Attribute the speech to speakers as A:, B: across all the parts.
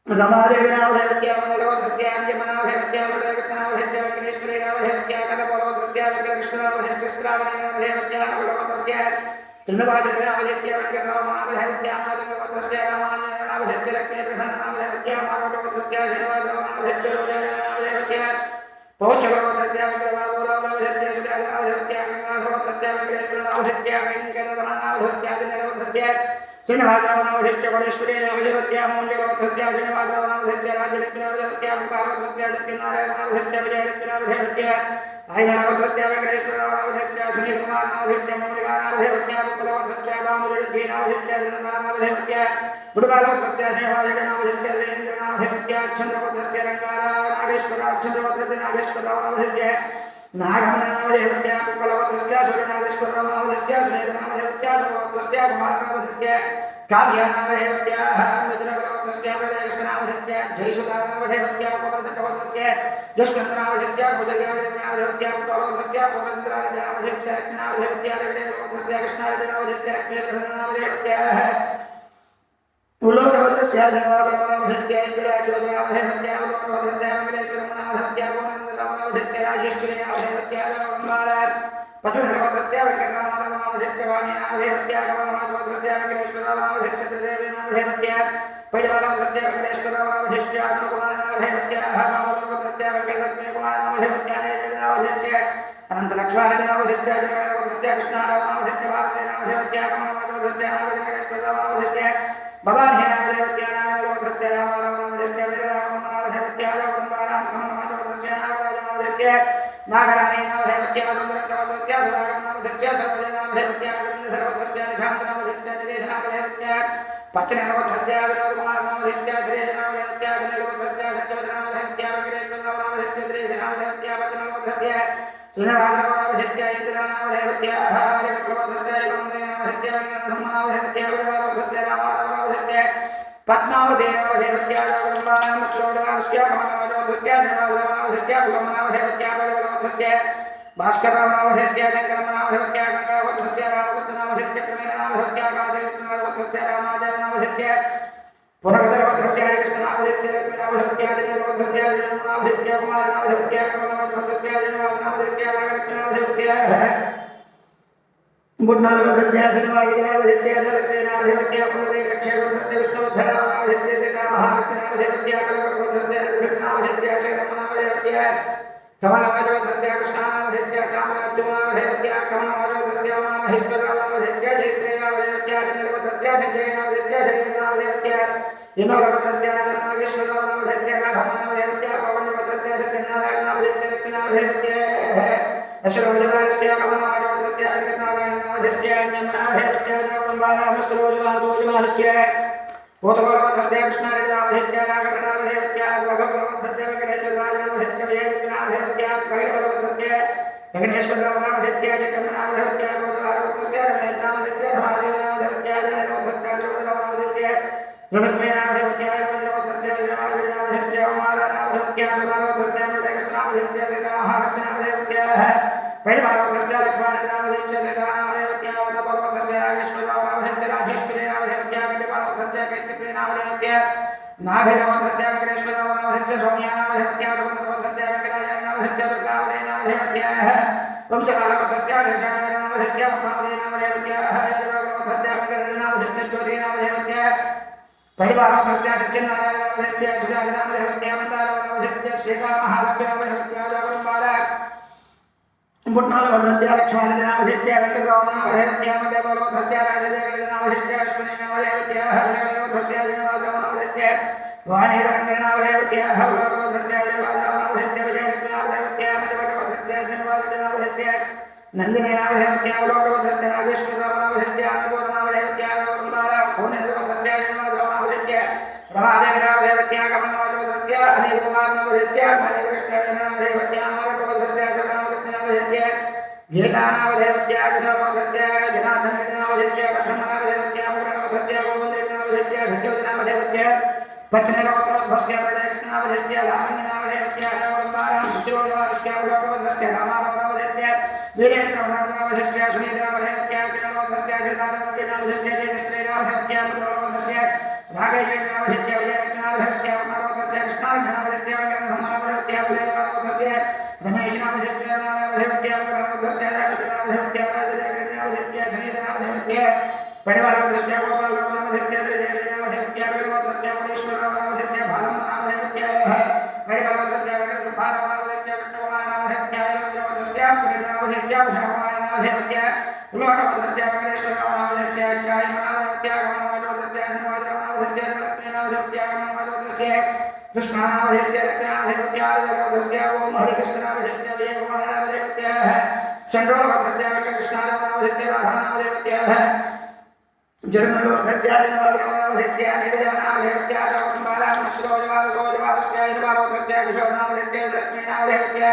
A: रमादेवी नामधेयवत्या मनोरवधस्या अंजमनामधेयवत्या मृडकृष्णनामधेयवत्या वेंकटेश्वरी नामधेयवत्या कनपवधस्या वेंकटकृष्णनामधेयवत्या श्रावणी नामधेयवत्या नवलवधस्या त्रिनवादिनी नामधेयवत्या वेंकटरामनामधेयवत्या माधववधस्या रामान्यनामधेयवत्या लक्ष्मीप्रसन्ननामधेयवत्या माधववधस्या श्रीनिवासनामधेयवत्या रोजनामधेयवत्या पौचवधस्या वेंकटबाबुरामनामधेयवत्या सुधानामधेयवत्या गंगाधरवधस्या वेंकटेश्वरनामधेयवत्या वेंकटरमणामधेयवत्या दिनवधस्या श्रीनिवासनामधेयवत्या कोटेश्वरी नामधेयवत्या मौल्यवधस्या श्रीनिवासनामधेयवत्या राज्यलक्ष्मीनामधेयवत्या ओंकारवधस्या सत्यनारायणनामधेयवत्या विजयलक्ष्मीनामधेयवत्या आयनावधस्या वेंकटेश्वरनामधेयवत्या सुनीलकुमारनामधेयवत्या मौलिकानामधेयवत्या विपुलवधस्या वामुजयतीनामधेयवत्या जगन्नाथनामधेयवत्या गुडगालवधस्या श्रीनिवासनामधेयवत्या सुरेन्द्रनामधेयवत्या चन्द्रवधस्या रंगानागेश्वरा चन्द्रवधस्या नागेश्वरनामधेयवत्या नागमनामधेयवत्या विपुलवधस्या सूर्यनागेश्वरनामधेयवत्या सुनेन्द्रनामधेयवत्या सर्ववधस्या कुमारनामधेयवत्या काव्यानामधेयवत्या मित्रवधस्या प्रदेशनामधेयवत्या जयसुधानामधेयवत्या उपवर्धकवधस्या जस्कन्धनामधेयवत्या भुजगनामधेयवत्या पुटवधस्या पुरन्द्रानामधेयवत्या रत्नामधेयवत्या रेवधस्या कृष्णारेवधस्या लक्ष्मीप्रसन्ननामधेयवत्या उल्लोकवधस्या जनवादनामधेयवत्या इन्द्राज्योतिनामधेयवत्या उल्लोकवधस्या वेंकटेश्वरनामधेयवत्या गोविन्दनामधेयवत्या राजेश्वरीनामधेयवत्या गौरम्बालात् पशुधरवधस्या वेंकटरामनामधेयवत्या वाणीनामधेयवत्या कमलनामधेयवत्या वेंकटेश्वरनामधेयवत्या त्रिदेवीनामधेयवत्या पैडवालवधस्या वेंकटेश्वरनामधेयवत्या अनुकुमारनामधेयवत्या वामवधस्या वेंकटलक्ष्मीकुमारनामधेयवत्या नैवेद्यनामधेयवत्या अनन्तलक्ष्मारेड्डिनामधेयवत्या जनवधस्या कृष्णारामनामधेयवत्या वार्तेनामधेयवत्या कमलनामधेयवत्या नागेश्वरनामधेयवत्या भवानीनामधेयवत्या नागवधस्या रामनामधेयवत्या वीररामनामधेयवत्या गौरम्बारां कमलनामधेयवत्या नागराजनामधेयवत्या नागराणीनामधेयवत्या सुन्दरनामधेयवत्या सुधाकरनामधेयवत्या सर्वजनामधेयवत्या गोविन्दसर्वधस्या निशान्तनामधेयवत्या निलेशनामधेयवत्या पच्चनवधस्या विनोदकुमारनामधेयवत्या श्रीजनामधेयवत्या जनवधस्या सत्यवदनामधेयवत्या वेंकटेश्वरनामधेयवत्या श्रीजनामधेयवत्या पच्चनवधस्या श्रीनिवासनामधेयवत्या इन्द्रनामधेयवत्या हरिप्रवधस्या एकमन्देनामधेयवत्या वेंकटनामधेयवत्या विडवालवधस्या रामावधस्या पद्मावतीनामधेयवत्या गौरम्बानामश्लोकनामधेयवत्या कमलनामधेयवत्या निवासनामधेयवत्या कुलमनामधेयवत्या वैभवनामधेयवत्या भास्करनामधेयवत्या शङ्करनामधेयवत्या गंगावधस्या रामकृष्णनामधेयवत्या प्रमेयनामधेयवत्या काजलनामधेयवत्या रामाजयनामधेयवत्या पुनर्गतवधस्या हरिकृष्णनामधेयवत्या लक्ष्मीनामधेयवत्या दिनवधस्या जयनामधेयवत्या कुमारनामधेयवत्या कमलनामधेयवत्या जयनामधेयवत्या नागलक्ष्मीनामधेयवत्या बुद्धनामधेयवत्या श्रीनिवासनामधेयवत्या लक्ष्मीनामधेयवत्या पुनरेकक्षेपधस्या विष्णुवर्धनामधेयवत्या सीतामहालक्ष्मीनामधेयवत्या कलकटवधस्या धृतनामधेयवत्या श्रीरामनामधेयवत्या कमलनामधेयवत्या कृष्णानामधेयवत्या साम्राज्यनामधेयवत्या कमलनामधेयवत्या माहेश्वरनामधेयवत्या जयश्रीनामधेयवत्या जनवधस्या जयनामधेयवत्या श्रीनामधेयवत्या इनोरवधस्या नागेश्वरनामधेयवत्या राघवनामधेयवत्या पवनवधस्या सत्यनारायणनामधेयवत्या लक्ष्मीनामधेयवत्या अश्वरोजनामधेयवत्या कमलनामधेयवत्या वेंकटनारायणनामधेयवत्या अन्यनामधेयवत्या जगन्नाथमस्तुलोजनामधेयवत्या भूतगौरवधस्या कृष्णारेड्डिनामधेयवत्या नागराजनामधेयवत्या भगवद्गौरवधस्या वेंकटेश्वरराजनामधेयवत्या विजयलक्ष्मीनामधेयवत्या प्रवीणवधस्या वेंकटेश्वरनामधेयवत्या जगन्नाथनामधेयवत्या गौरवधस्या रमेशनामधेयवत्या महादेवनामधेयवत्या जनवधस्या द्रौपदनामधेयवत्या लक्ष्मीनामधेयवत्या रवीन्द्रवधस्या जनवादिनामधेयवत्या उमारानामधेयवत्या गुरुवारवधस्या मृडकृष्णनामधेयवत्या सीतामहालक्ष्मीनामधेयवत्या पैडवालवधस्या लक्ष्मारेड्डिनामधेयवत्या सीतानामधेयवत्या वल्लभवधस्या नागेश्वरनामधेयवत्या राजेश्वरीनामधेयवत्या गंडवालवधस्या कैत्यप्रियनामधेयवत्या नाभिनवधस्या वेंकटेश्वरनामधेयवत्या सौम्यानामधेयवत्या रघुवंशवधस्या वेंकटाचलनामधेयवत्या दुर्गावधेयनामधेयवत्या वंशकालवधस्या शशानामधेयवत्या पद्मावधेयनामधेयवत्या हरिवरवधस्या वेंकटरेड्डिनामधेयवत्या ज्योतिनामधेयवत्या पैडवालवधस्या सत्यनारायणनामधेयवत्या सुधाकरनामधेयवत्या मन्दारनामधेयवत्या सीतामहालक्ष्मीनामधेयवत्या गौरम्बालात् बुद्धनामधेयवत्या लक्ष्मारेड्डिनामधेयवत्या वेंकटरामनामधेयवत्या मध्यवलवधस्या राजदेवरेड्डिनामधेयवत्या अश्विनीनामधेयवत्या हरिवरवधस्या जनवादनामधेयवत्या वाणीधरनामधेयवत्या हरिवरवधस्या जनवादनामधेयवत्या विजयलक्ष्मीनामधेयवत्या मध्यवलवधस्या जनवादनामधेयवत्या नन्दिनीनामधेयवत्या उल्लोकवधस्या नागेश्वरनामधेयवत्या अन्नपूर्णामधेयवत्या गौरम्बालां पूर्णवधस्या जनवादनामधेयवत्या रमादेवीनामधेयवत्या कमलनामधेयवत्या अनिलकुमारनामधेयवत्या हरिकृष्णनामधेयवत्या मारुतवधस्या रामकृष्णनामधेयवत्या गीतानामधेयवत्या जनावधस्या जनार्दनरेड्डिनामधेयवत्या पद्मनामधेयवत्या पूर्णवधस्या गोविन्दनामधेयवत्या सत्यवदनामधेयवत्या पच्चनवधस्या प्रदेशनामधेयवत्या लावण्यनामधेयवत्या गौरम्बारां सुशिरोजनामधेयवत्या उल्लोकवधस्या रामावधनामधेयवत्या वीरेन्द्रवदनामधेयवत्या सुनीलनामधेयवत्या किरणवधस्या जयनारायणनामधेयवत्या जयश्रीनामधेयवत्या मधुरवधस्या राघवेन्द्रनामधेयवत्या विजयलक्ष्मीनामधेयवत्या गणेश नामधेयस्य नामधेयस्य गणपतस्य नामधेयस्य राजदेवनामधेयस्य शनिदेवनामधेयस्य परिवारनामधेयस्य गोपालनामधेयस्य त्रिदेवनामधेयस्य गणपतस्य गणेश्वर नामधेयस्य भालम नामधेयस्य परिवारनामधेयस्य गणपतनामधेयस्य कृष्णकुमारनामधेयस्य मंत्रपतस्य परिवारनामधेयस्य भूषणकुमारनामधेयस्य लोकपतस्य गणेश्वर नामधेयस्य चायनामधेयस्य गणपतस्य नामधेयस्य लक्ष्मीनामधेयस्य गणपतस्य कृष्णानामधेयस्य लक्ष्मीनामधेयस्य आर्यनामधेयस्य ओम हरि कृष्णनामधेयस्य विजयकुमारनामधेयस्य चंद्रोलोकस्य कृष्णानामधेयस्य राधानामधेयस्य जगन्नाथस्य नामधेयस्य निरजनामधेयस्य जगन्नाथस्य निरवालस्य किशोरनामधेयस्य लक्ष्मीनामधेयस्य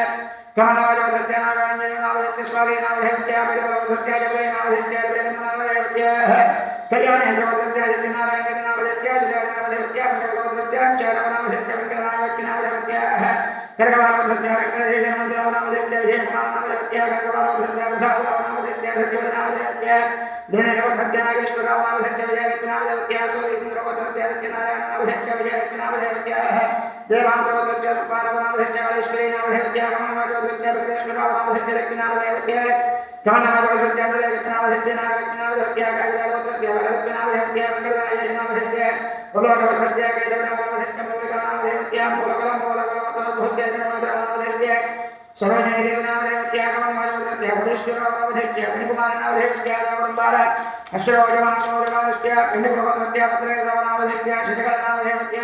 A: कमलनामधेयस्य नागांजनामधेयस्य स्वारीनामधेयस्य परिवारनामधेयस्य जगन्नाथस्य वेदनामधेयस्य कल्याणेन्द्रनामधेयस्य जगन्नारायणनामधेयस्य जगन्नाथस्य पंचकोत्रस्य चारनामधेयस्य वेंकटनामधेयस्य कर्कवारनामधेयस्य वेंकटेश्वरनामधेयस्य विजयकुमारनामधेयस्य कर्कवारनामधेयस्य प्रसादनामधेयस्य सत्यवदनामधेयस्य धृणेन्द्रनामधेयस्य नागेश्वरनामधेयस्य विजयलक्ष्मीनामधेयस्य सूर्येन्द्रनामधेयस्य सत्यनारायणनामधेयस्य विजयलक्ष्मीनामधेयस्य देवांतरनामधेयस्य सुपारनामधेयस्य कालेश्वरीनामधेयस्य कमलनामधेयस्य वेंकटेश्वरनामधेयस्य लक्ष्मीनामधेयस्य कमलनामधेयस्य विजयलक्ष्मीनामधेयस्य नागलक्ष्मीनामधेयस्य कालिदासनामधेयस्य वरलक्ष्मीनामधेयस्य वेंकटरायनामधेयस्य उल्लोकवत्रस्य केशवनामधेयस्य मौलिकानामधेयस्य मूलकलमूलकलमतोद्भुस्य जन्मनामधेयस्य सरोजनीदेवनामधेयस्य कमलनामधेयस्य गुणेश्वरनामधेयस्य मणिकुमारनामधेयस्य देवरंबार अष्टरोजमानोजमानस्य पिण्डप्रवत्रस्य पत्रेरवनामधेयस्य शतकलनामधेयस्य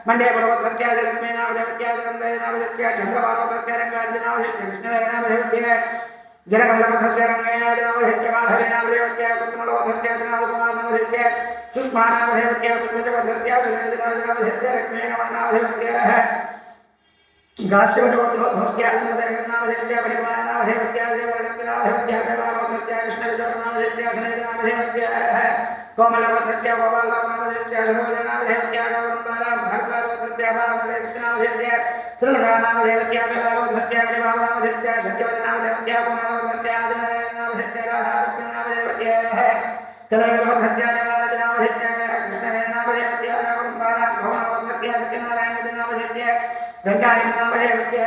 A: मण्डेप्रवत्रस्य जलक्ष्मीनामधेयस्य जलन्द्रयनामधेयस्य चन्द्रपार्वतस्य रङ्गार्जुनामधेयस्य कृष्णवेरनामधेयस्य जलकमलपत्रस्य रङ्गयनामधेयस्य माधवेनामधेयस्य कुत्मलोकस्य जनाकुमारनामधेयस्य सुष्मानामधेयस्य कुत्मजपत्रस्य सुरेन्द्रनामधेयस्य लक्ष्मीनामधेयस्य गास्यवटोद्भवस्य जगन्नामधेयस्य परिकुमारनामधेयस्य देवलक्ष्मीनामधेयस्य देवारोधस्य कृष्णविजयनामधेयस्य शनैनामधेयस्य कोमलपत्रस्य गोपालनामधेयस्य सरोजनामधेयस्य गौरम्बारां भरद्वाजपत्रस्य बालकृष्णनामधेयस्य श्रीलतानामधेयस्य देवारोधस्य परिभावनामधेयस्य सत्यवदनामधेयस्य कोमलपत्रस्य आदिनारायणनामधेयस्य राधाकृष्णनामधेयस्य कलैवपत्रस्य जनार्दनामधेयस्य कृष्णवेरनामधेयस्य गौरम्बारां भवनपत्रस्य सत्यनारायणनामधेयस्य गंगानामधेयस्य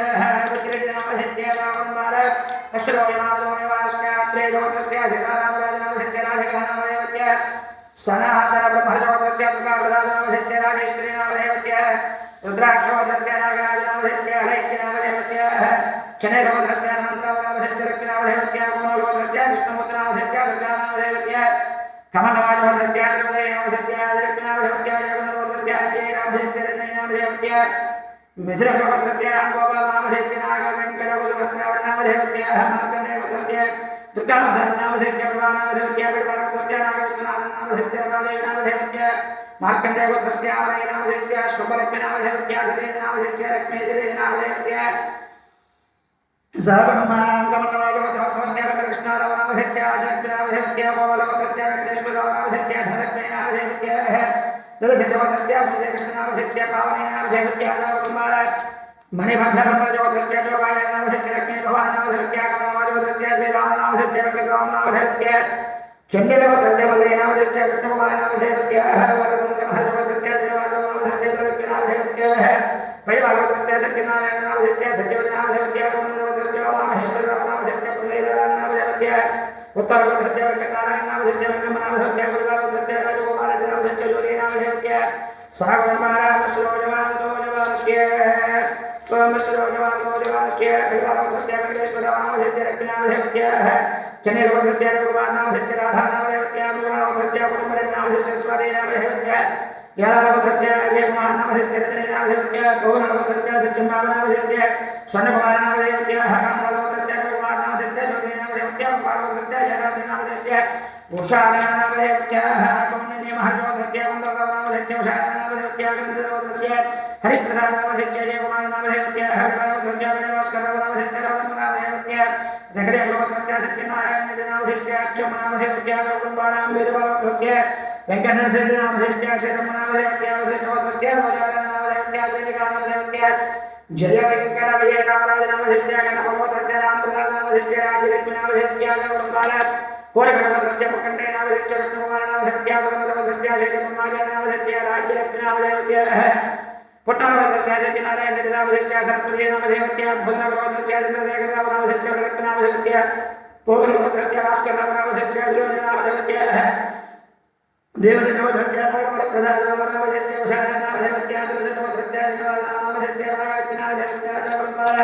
A: विक्रीडनामधेयस्य रावणबार अष्टरोजमानोजमानस्य त्रैलोकस्य अधिकारामराजनामधेयस्य राधिकानामधेयस्य सनातनब्रह्मजोतस्य दुर्गाप्रसादनामधेयस्य राजेश्वरीनामधेयस्य रुद्राक्षोधस्य नागराजनामधेयस्य हलैक्यनामधेयस्य शनैरवधस्य हनुमन्तरामधेयस्य लक्ष्मीनामधेयस्य कोमलोकस्य कृष्णमूर्तिनामधेयस्य दुर्गानामधेयस्य कमलनामधेयस्य त्रिपदयनामधेयस्य लक्ष्मीनामधेयस्य जगन्नाथस्य अजयनामधेयस्य रजनीनामधेयस्य मिथिरपत्रस्य गोपालनामधेयस्य नागवेङ्कटकुलवस्त्रावणनामधेयस्य मार्कण्डेयपत्रस्य दुर्गानामधेयस्य प्रभानामधेयस्य परिवारपत्रस्य नागकृष्णनामधेयस्य रमादेवीनामधेयस्य मार्कण्डेयपत्रस्य आलयनामधेयस्य शुभलक्ष्मीनामधेयस्य सतीनामधेयस्य लक्ष्मीजलेनामधेयस्य सहगुणमानां कमलनामधेयस्य कृष्णारावनामधेयस्य आजलक्ष्मीनामधेयस्य गोपालपत्रस्य वेङ्कटेश्वरनामधेयस्य धनलक्ष्मीनामधेयस्य दलचक्रवत्रस्य कृष्णनामधेयस्य पावनेनामधेयस्य आदावकुमार मणिभद्रब्रह्मजोतस्य जोगायनामधेयस्य लक्ष्मीभवानामधेयस्य कमलनामधेयस्य श्रीरामनामधेयस्य वेङ्कटरामनामधेयस्य चण्डीलवत्रस्य मल्लयनामधेयस्य कृष्णकुमारनामधेयस्य वरदन्त्रमहर्षवत्रस्य जयवासवनामधेयस्य लक्ष्मीनामधेयस्य परिवारवत्रस्य सत्यनारायणनामधेयस्य सत्यवदनामधेयस्य कोमलवत्रस्य माहेश्वरनामधेयस्य पुण्यधरनामधेयस्य उत्तरवत्रस्य वेङ्कटनारायणनामधेयस्य वेङ्कटनामधेयस्य परिवारवत्रस्य राजगोपालनामधेयस्य जोगीनामधेयस्य सहगुणमारामश्रोजमानतोजमानस्य त्वमश्रोजमानतोजमानस्य परिवारवत्रस्य वेङ्कटेश्वरनामधेयस्य लक्ष्मीनामधेयस्य चन्नैरवत्रस्य रघुकुमारनामधेयस्य राधानामधेयस्य गुरुनामधेयस्य कुटुम्बरेणामधेयस्य स्वारीनामधेयस्य यादववत्रस्य अजयकुमारनामधेयस्य रजनीनामधेयस्य गोवर्णवत्रस्य सत्यभावनामधेयस्य स्वर्णकुमारनामधेयस्य कान्तालवत्रस्य रघुकुमारनामधेयस्य जोगीनामधेयस्य पार्वतस्य जयराजनामधेयस्य उषानामधेयस्य कौण्डिन्यमहर्षवत्रस्य कुण्डलनामधेयस्य उषानामधेयस्य गन्धर्वत्रस्य हरिप्रसादनामधेयस्य जयकुमारनामधेयस्य हरिवरवत्रस्य विनयभास्करनामधेयस्य रामनामधेयस्य नगरेन्द्रवत्रस्य सत्यनारायणनामधेयस्य अक्षमनामधेयस्य कुटुम्बानां वीरवरवत्रस्य वेङ्कटनाथनामधेयस्य श्रीरमनामधेयस्य वसिष्ठवत्रस्य रोजानामधेयस्य त्रिलिकानामधेयस्य जय वेङ्कटविजयनामराजनामधेयस्य गणपवत्रस्य रामप्रसादनामधेयस्य राजलक्ष्मीनामधेयस्य कुटुम्बार कोरगणवत्रस्य मुकण्डेनामधेयस्य कृष्णकुमारनामधेयस्य सुगन्धवत्रस्य श्रीजन्माजनामधेयस्य राज्यलक्ष्मीनामधेयस्य पुट्टानवर्गस्य सत्यनारायण रेड्डी नामधेयस्य सरस्वती नामधेयस्य भुजनगोत्रस्य चन्द्रशेखर नामधेयस्य भरत नामधेयस्य पूर्णगोत्रस्य भास्कर नामधेयस्य दुर्योधन नामधेयस्य देवदत्तगोत्रस्य नागवरप्रधान नामधेयस्य उषारण नामधेयस्य दुर्योधनगोत्रस्य नामधेयस्य रागास्ति नामधेयस्य ब्रह्मः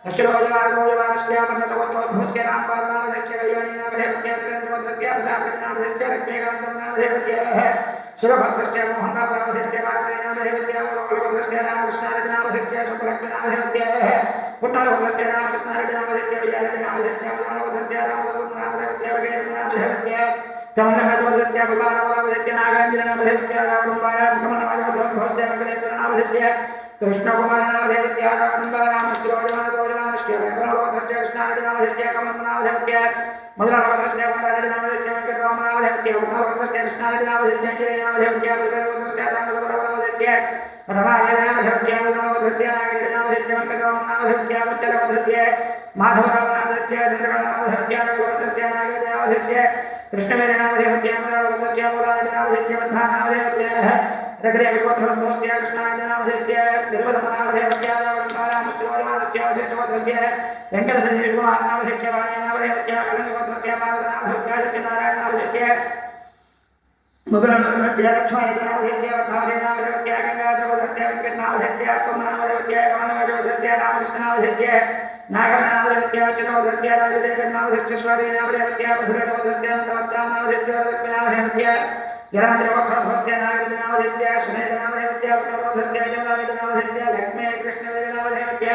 A: अश्वरोजवानस्य वर्णगोत्रोद्भवस्य रामपाल नामधेयस्य कल्याणी नामधेयस्य नरेन्द्रगोत्रस्य प्रतापगढ़ नामधेयस्य लक्ष्मीकान्तं नामधेयस्य शिवभद्रस्य मोहनरामधेयस्य पार्वती नामधेयस्य गोत्रस्य रामकृष्णारेड्डी नामधेयस्य सुखलक्ष्मी नामधेयस्य पुट्टानवर्गस्य रामकृष्णारेड्डी नामधेयस्य विजयरेड्डी नामधेयस्य मधुरगोत्रस्य रामगोत्र नामधेयस्य वगैरह नामधेयस्य कमलनाथगोत्रस्य बुल्लारामधेयस्य नागार्जुन नामधेयस्य रावणबालाम कमलनाथगोत्रस्य वेंकटेश्वर नामधेयस्य कृष्णकुमार नामधेयस्य रावणबालाम रोजमानस्य वेंकटगोत्रस्य कृष्णारेड्डी नामधेयस्य कमल नामधेयस्य मधुरगोत्रस्य भंडारेड्डी नामधेयस्य वेंकटराम नामधेयस्य उन्नतगोत्रस्य कृष्णारेड्डी नामधेयस्य अंजनेय नामधेयस्य विजयगोत्रस्य रामगोत्र नामधेयस्य रमादेवी नामधेयस्य मधुरगोत्रस्य नागार्जुन नामधेयस्य वेंकटराम नामधेयस्य मुच्चलगोत्रस्य माधवराम नामधेयस्य चंद्रकला नामधेयस्य रघुगोत्रस्य नागार्जुन नामधेयस्य कृष्णवेर नामधेयस्य मधुरगोत्रस्य मूलारेड्डी नामधेयस्य पद्मा नामधेयस्य रघुगोत्रस्य कृष्णारेड्डी नामधेयस्य तिरुपतम नामधेयस्य रावणबालामस्य वशिष्ठगोत्रस्य वेंकटधरेश कुमार नामधेयस्य वाणी नामधेयस्य कलंगोत्रस्य मारुत नामधेयस्य सत्यनारायण नामधेयस्य मुगलगोत्रस्य लक्ष्मणरेड्डी नामधेयस्य पद्मावती नामधेयस्य गंगाधरगोत्रस्य वेंकट नामधेयस्य कुम्भ नामधेयस्य कमलगोत्रस्य रामकृष्ण नामधेयस्य नागर नामधेयस्य चित्रगोत्रस्य राजदेवन नामधेयस्य स्वाति नामधेयस्य मधुरगोत्रस्य नमस्कार नामधेयस्य लक्ष्मी नामधेयस्य यलमंद्रगोत्रस्य नागरेड्डी नामधेयस्य सुनेन्द्र नामधेयस्य पुट्टानवर्गस्य जमलारेड्डी नामधेयस्य लक्ष्मी कृष्णवेर नामधेयस्य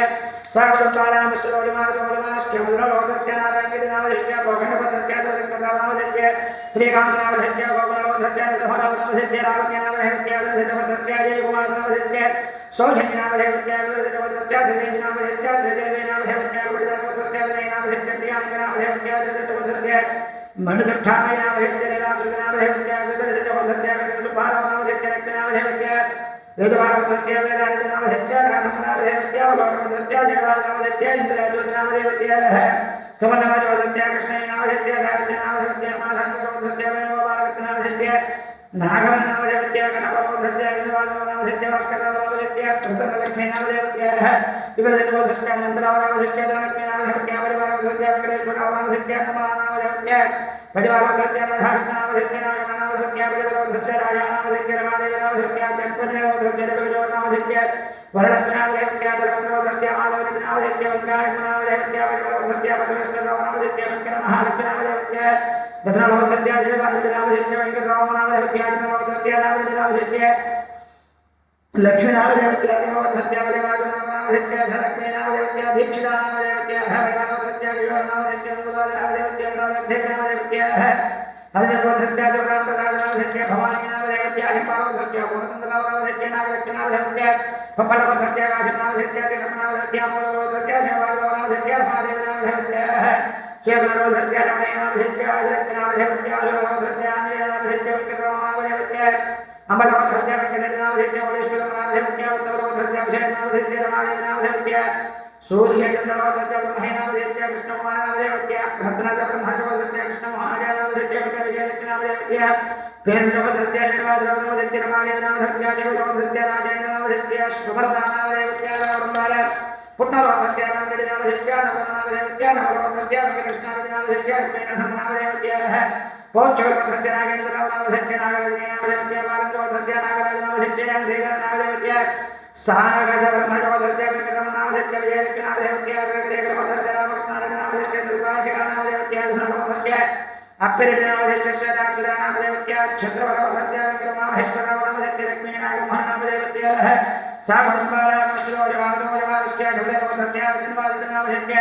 A: सर्वसंतानामश्रोलिमादोलिमास्य मधुरगोत्रस्य नारायणरेड्डी नामधेयस्य गोखण्डगोत्रस्य चन्द्रशेखर नामधेयस्य श्रीकान्त नामधेयस्य गोकुलगोत्रस्य विधुभराव नामधेयस्य लावण्य नामधेयस्य विरसितगोत्रस्य जयकुमार नामधेयस्य सौजन्य नामधेयस्य विरसितगोत्रस्य श्रीदेवी नामधेयस्य श्रीदेवी नामधेयस्य गुडिधरगोत्रस्य विनय नामधेयस्य प्रियांक नामधेयस्य विरसितगोत्रस्य मणिदत्तामय नामधेयस्य लीलाकृत नामधेयस्य विरसितगोत्रस्य वेंकटसुब्बाराव नामधेयस्य लक्ष्मी नामधेयस्य वेदभागवतस्य वेदारेड्डी नामधेयस्य राधम नामधेयस्य गौरवोत्रस्य जगवाद नामधेयस्य इंद्रज्योति नामधेयस्य कमलनाथगोत्रस्य कृष्णय नामधेयस्य सावित्री नामधेयस्य माधवगोत्रस्य वेणुगोपालकृष्ण नामधेयस्य नागम नामधेयस्य कनकगोत्रस्य इंद्रवादव नामधेयस्य भास्करराव नामधेयस्य प्रसन्नलक्ष्मी नामधेयस्य विवृतगोत्रस्य अनन्तराव नामधेयस्य धनलक्ष्मी नामधेयस्य परिवारगोत्रस्य वेंकटेश्वरराव नामधेयस्य कमला नामधेयस्य परिवारगोत्रस्य राधाकृष्ण नामधेयस्य नागम नामधेयस्य परिवारगोत्रस्य राजा नामधेयस्य रमादेवी नामधेयस्य जगपतिगोत्रस्य रविजोर नामधेयस्य वरलक्ष्मी नामधेयस्य धर्मगोत्रस्य माधवरेड्डी नामधेयस्य वेंकटराम नामधेयस्य परिवारगोत्रस्य बसवेश्वरराव नामधेयस्य वेंकट महालक्ष्मी नामधेयस्य दशरथगोत्रस्य जयवासरेड्डी नामधेयस्य वेंकटराम नामधेयस्य जगन्नाथगोत्रस्य रामरेड्डी नामधेयस्य लक्ष्मी नामधेयस्य देवगोत्रस्य बलिवाजन नामधेयस्य धनलक्ष्मी नामधेयस्य दीक्षिता नामधेयस्य परिवारगोत्रस्य किशोर नामधेयस्य अनुराध नामधेयस्य रामदेव नामधेयस्य हरिगोत्रस्य देवराम प्रसाद नामधेयस्य भवानी नामधेयस्य हिमालयगोत्रस्य पूर्णचंद्रराव नामधेयस्य नागलक्ष्मी नामधेयस्य पप्पलगोत्रस्य काशीम नामधेयस्य श्रीरम नामधेयस्य मूलगोत्रस्य श्रीवासव नामधेयस्य महादेव नामधेयस्य शिवगोत्रस्य रमणीय नामधेयस्य आदिलक्ष्मी नामधेयस्य अशोकगोत्रस्य आंजनेय नामधेयस्य वेंकटराम नामधेयस्य अमलगोत्रस्य वेंकटेश्वर नामधेयस्य ओडेश्वरम नामधेयस्य उत्तरगोत्रस्य अभिषेक नामधेयस्य रमादेवी नामधेयस्य सूर्यचंद्रगोत्रस्य ब्रह्मे नामधेयस्य कृष्णकुमार नामधेयस्य भद्रनाथ ब्रह्मगोत्रस्य कृष्णमोहन नामधेयस्य विजयलक्ष्मी नामधेयस्य पेरगोत्रस्य श्रीवासव नामधेयस्य रमादेवी नामधेयस्य देवगोत्रस्य राजेन्द्र नामधेयस्य सुभद्रा नामधेयस्य गौरवंबाल पुट्टानवर्गस्य रामरेड्डी नामधेयस्य नवल नामधेयस्य नवलगोत्रस्य वेंकटकृष्णारेड्डी नामधेयस्य लक्ष्मीनरसिंह नामधेयस्य पौच्छगोत्रस्य नागेन्द्रराव नामधेयस्य नागराजनेय नामधेयस्य बालचन्द्रगोत्रस्य नागराज नामधेयस्य श्रीधर नामधेयस्य सहानगस्य ब्रह्मगोत्रस्य वेंकटरमण नामधेयस्य विजयलक्ष्मी नामधेयस्य रघुगोत्रस्य रामकृष्णारेड्डी नामधेयस्य सुभाषिका नामधेयस्य धनगोत्रस्य अप्पिरेड्डी नामधेयस्य श्वेताश्वरा नामधेयस्य छत्रवटगोत्रस्य वेंकटमाहेश्वरराव नामधेयस्य लक्ष्मी नागमोहन नामधेयस्य सागणंबालामश्रोजवादोजवादस्य धुलेगोत्रस्य विष्णुवादित्य नामधेयस्य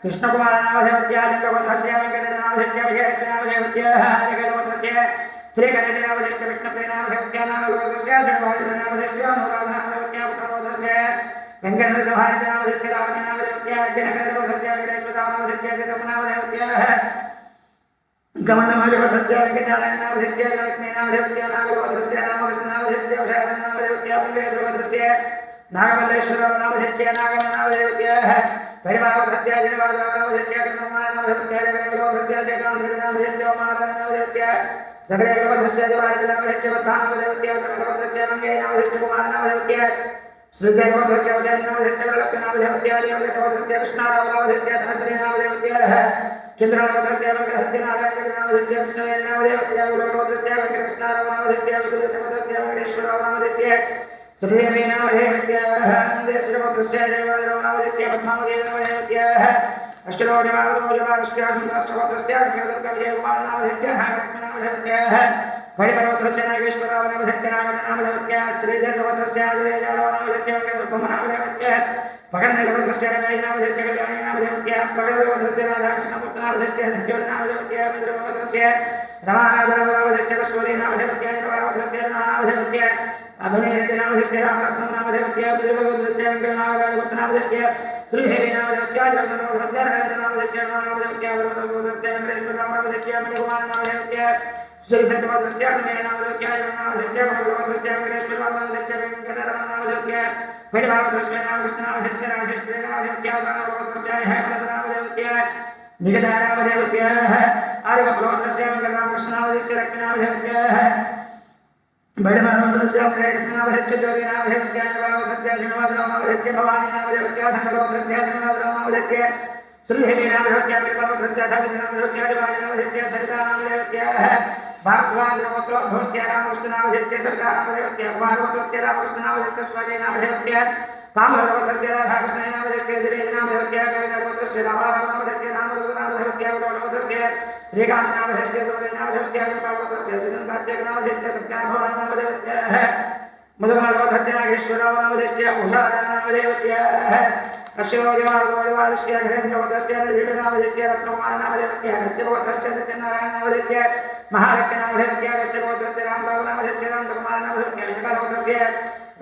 A: कृष्णकुमार नामधेयस्य चंद्रगोत्रस्य वेंकटेश्वर नामधेयस्य विजयलक्ष्मी नामधेयस्य हरिगोत्रस्य श्रीकरेड्डी नामधेयस्य विष्णुप्रिय नामधेयस्य नागलोत्रस्य जगवादित्य नामधेयस्य अनुराध नामधेयस्य पुट्टानवर्गस्य वेंकटनरसिंहारेड्डी नामधेयस्य लावण्य नामधेयस्य जनकरेड्डी वेंकटेश्वरराव नामधेयस्य श्रीरम नामधेयस्य गमनमहाजगोत्रस्य वेंकटनारायण नामधेयस्य लक्ष्मी नामधेयस्य नागलोत्रस्य रामकृष्ण नामधेयस्य उषारण नामधेयस्य पुण्यगोत्रस्य नागमल्लेश्वरराव नामधेयस्य नागम नामधेयस्य परिवारगोत्रस्य श्रीवासव नामधेयस्य कृष्णकुमार नामधेयस्य रघुगोत्रस्य जयकांत नामधेयस्य उमाराम नामधेयस्य जगदेवगोत्रस्य जवाहर नामधेयस्य पद्मा नामधेयस्य श्रीगोत्रस्य मंगे नामधेयस्य कुमार नामधेयस्य श्रीजयगोत्रस्य उदयनामधेश्च वरलक्ष्मीनामधेवत्या देवजगोत्रस्य कृष्णारामनामधेश्च धनश्रीनामधेवत्याः चन्द्रनामधेश्च वेङ्कटसत्यनारायणनामधेश्च विष्णुवेन्नामधेवत्या गुरुगोत्रस्य वेङ्कटकृष्णारामनामधेश्च विदुरगोत्रस्य वेङ्कटेश्वरनामधेश्च श्रीदेवीनामधेवत्याः आनन्देश्वरगोत्रस्य जयवादनामधेश्च पद्मावतीनामधेवत्याः अष्टरोजमारोजमाष्टाशुन्दरगोत्रस्य वेङ्कटदुर्गविजयकुमारनामधेश्च नागलक्ष्मीनामधेवत्याः वैभवोत्रस्य नागेश्वरनामधेश्च नागनामधेवत्याः श्रीजयगोत्रस्य जयनामधेश्च वेङ्कटदुर्गमनामधेवत्याः पकड़नगोत्रस्य रमेशनामधेश्च कल्याणीनामधेवत्याः पकड़नगोत्रस्य राधाकृष्णपुत्रनामधेश्च सत्योजनामधेवत्याः मित्रगोत्रस्य रमानाथनामधेश्च कस्तूरीनामधेवत्याः निर्वागोत्रस्य नामधेवत्याः अभिनयरेड्डिनामधेश्च रामरत्ननामधेवत्याः मित्रगोत्रस्य वेङ्कटनागराजपुत्रनामधेश्च श्रीदेवीनामधेवत्याः जगन्नाथनामधेश्च नरेन्द्रनामधेश्च नामधेवत्याः वरुणगोत्रस्य वेङ्कटेश्वरनामधेश्च मणिकुमारनामधेवत्याः श्रीधर्मगोत्रस्य नामधेवत्याः जगन्नाथनामधेश्च मनोगोत्रस्य वेङ्कटेश्वरनामधेश्च वेङ्कटरमणनामधेवत्याः वैभवोत्रस्य रामकृष्णनामधेश्च राजेश्वरीनामधेवत्याः रामगोत्रस्य हेमलतनामधेवत्याः निगदानामधेवत्याः आर्यगोत्रस्य वेङ्कटरामकृष्णनामधेश्च लक्ष्मीनामधेवत्याः वैभवोत्रस्य कृष्णनामधेश्च ज्योतिनामधेवत्याः नवगोत्रस्य श्रीनिवासरामनामधेश्च भवानीनामधेवत्याः धनगोत्रस्य श्रीनिवासरामनामधेश्च श्रीदेवीनामधेवत्याः वैभवोत्रस्य सावित्रीनामधेवत्याः बालीनामधेश्च सरितानामधेवत्याः भारद्वाजगोत्रोद्भवस्य रामकृष्णनामधेश्च सरितानामधेवत्याः कुमारगोत्रस्य रामकृष्णनामधेश्च स्वकीयनामधेवत्याः कामरगोत्रस्य राधाकृष्णनामधेश्च श्रीनामधेवत्याः कवितागोत्रस्य रामारामनामधेश्च नामगोत्रनामधेवत्याः गौरगोत्रस्य श्रीकान्तनामधेश्च द्रौपदीनामधेवत्याः गोपालगोत्रस्य जगन्नाथनामधेश्च तत्काभवानामधेवत्याः मधुमालगोत्रस्य नागेश्वरनामधेश्च उषारानामधेवत्याः अश्वोजमार्गोजवारस्य नरेन्द्रगोत्रस्य नृसिंहनामधेश्च रत्नकुमारनामधेवत्याः कश्यपगोत्रस्य सत्यनारायणनामधेश्च महालक्ष्मीनामधेवत्याः कश्यपगोत्रस्य रामबाबुनामधेश्च रामकुमारनामधेवत्याः विजयगोत्रस्य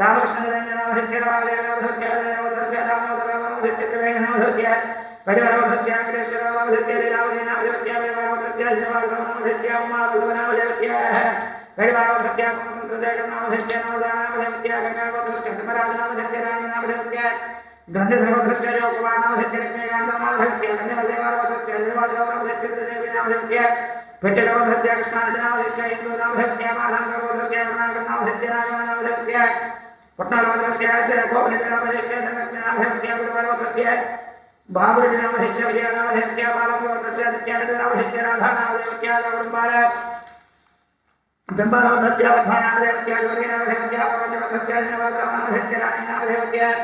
A: रामकृष्णनरेन्द्रनामधेश्च रमादेवीनामधेवत्याः विजयगोत्रस्य दामोदरनामधेश्च त्रिवेणीनामधेवत्याः वैभवोत्रस्य वेङ्कटेश्वरनामधेश्च लीलावतीनामधेवत्याः वैभवोत्रस्य श्रीनिवासरामनामधेश्च उमावल्लभनामधेवत्याः वैभवोत्रस्य कुन्तजगन्नामधेश्च नवदानामधेवत्याः गङ्गागोत्रस्य धर्मराजनामधेश्च राणीनामधेवत्याः ग्रन्थधर्मोत्रस्य योगकुमारनामधेश्च लक्ष्मीकान्तनामधेवत्याः गन्धवल्लेवारगोत्रस्य श्रीनिवासरामनामधेश्च श्रीदेवीनामधेवत्याः पेट्टलगोत्रस्य कृष्णारेड्डिनामधेश्च हिन्दूनामधेवत्याः माधाङ्गगोत्रस्य करुणाकरनामधेश्च नागमनामधेवत्याः पट्नागोत्रस्य गोपरेड्डिनामधेश्च धनलक्ष्मीनामधेवत्याः गुरुवारगोत्रस्य बाबुरेड्डिनामधेश्च विजयनामधेवत्याः बालगोत्रस्य सत्यारेड्डिनामधेश्च राधानामधेवत्याः कुटुम्बाल बिम्बालगोत्रस्य पद्मानामधेवत्याः ज्योतिनामधेवत्याः पवनगोत्रस्य श्रीनिवासरामनामधेश्च राणीनामधेवत्याः